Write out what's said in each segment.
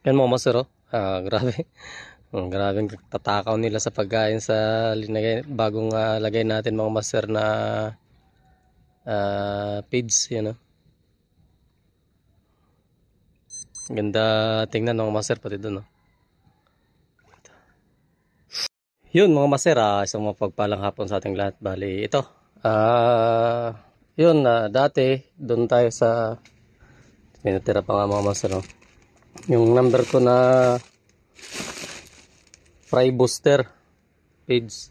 Yan mga master, oh. Grabe. Grabe ang tatakaw nila sa pagkain sa linagay, bagong lagay natin mga master na feeds, yan, oh. Ganda tingnan mga master pati doon, oh. Yun mga master, isang mapagpalang hapon sa ating lahat. Bali ito. Yun, dati doon tayo sa may natira pa nga mga master, oh. Yung number ko na fry booster feeds.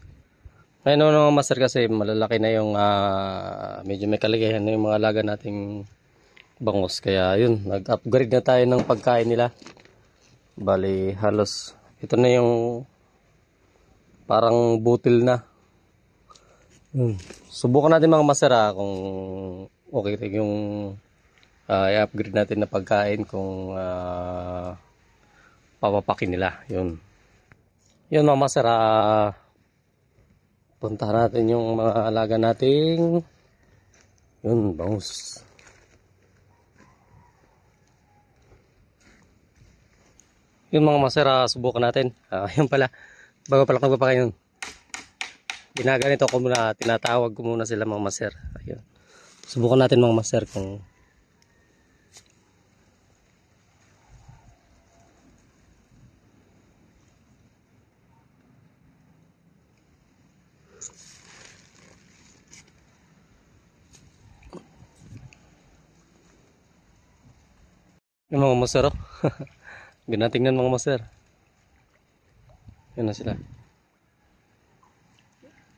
Ngayon mga master kasi malalaki na yung medyo may kaligayahan na yung mga alaga nating bangus. Kaya yun, nag-upgrade na tayo ng pagkain nila. Bali halos ito na yung parang butil na. Subukan natin mga master kung okay yung i-upgrade natin na pagkain kung papapakin nila. Yun mga master, puntahan natin yung mga alaga nating yun bangus. Yun mga master, subukan natin. Yun pala, bago pala magpapakain yun, ginaganito ko muna, tinatawag ko muna sila mga master. Ayun. Subukan natin mga master kung yung mga master, oh. Ganatingnan mga master. Yun na sila.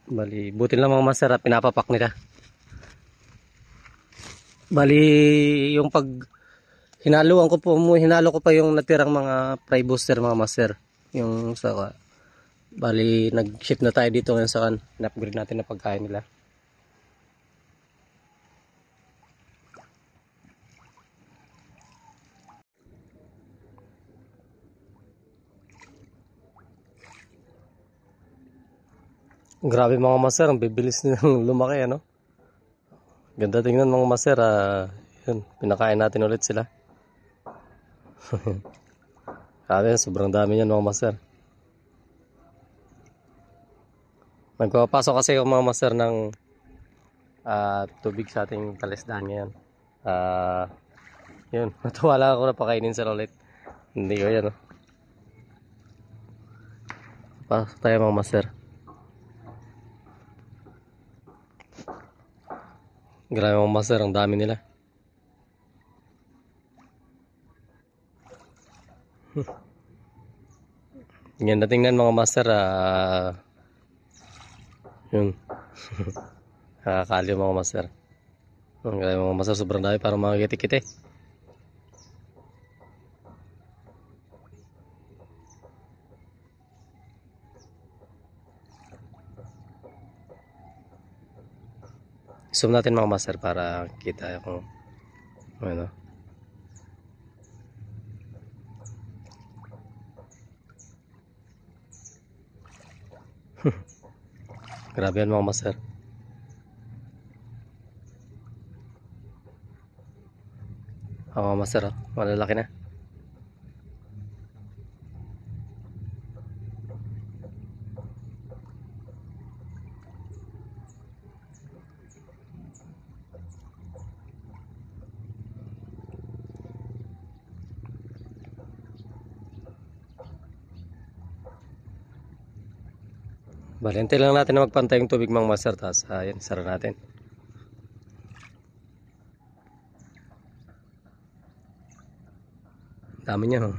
Bali, buti lang mga master, pinapapak nila. Bali, yung pag hinalo ko pa yung natirang mga fry booster mga master. Yung sa bali, nag-shift na tayo dito ngayon sa in-upgrade natin na pagkain nila. Grabe mga master, ang bibilis nilang lumaki, ano? Ganda tingnan mga master, yun, pinakain natin ulit sila. Grabe, sobrang dami yan mga master. Nagpapasok kasi yung mga master ng tubig sa ating talisdahan ngayon. Yun, natuwa lang ako na pakainin sila ulit. Hindi ko yan, oh. Pasok tayo mga master. Grabe mga master, ang dami nila. Yan na tingnan mga master, yun. Nakakaliw mga master. Grabe mga master, sobrang dami para mga kiti-kiti. Zoom natin mga master para kita kung ano. Grabe yan mga master. Mga master, malalaki na. Balente lang natin na magpantay yung tubig mga master, tapos ayan, sara natin. Dami niya, no?